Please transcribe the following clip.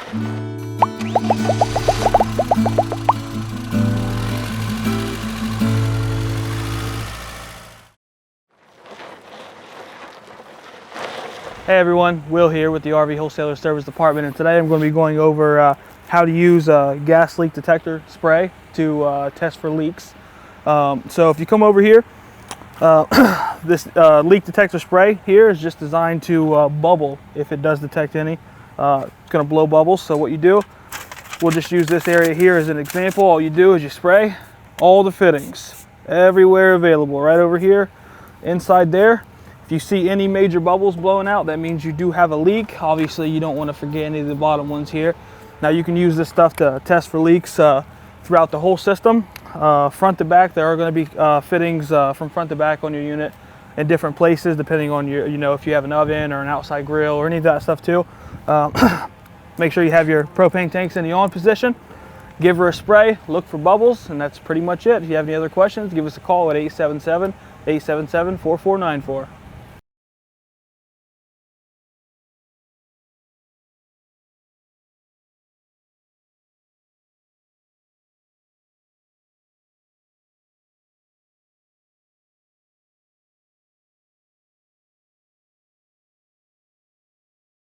Hey everyone, Will here with the RV Wholesaler Service Department, and today I'm going to be going over how to use a gas leak detector spray to test for leaks. So if you come over here, this leak detector spray here is just designed to bubble if it does detect any. It's going to blow bubbles, so what you do, we'll just use this area here as an example. All you do is you spray all the fittings, everywhere available, right over here, inside there. If you see any major bubbles blowing out, that means you do have a leak. Obviously, you don't want to forget any of the bottom ones here. Now you can use this stuff to test for leaks throughout the whole system. Front to back, there are going to be fittings from front to back on your unit in different places, depending on your, if you have an oven or an outside grill or any of that stuff too. Make sure you have your propane tanks in the on position. Give her a spray, look for bubbles, and that's pretty much it. If you have any other questions, give us a call at 877-877-4494.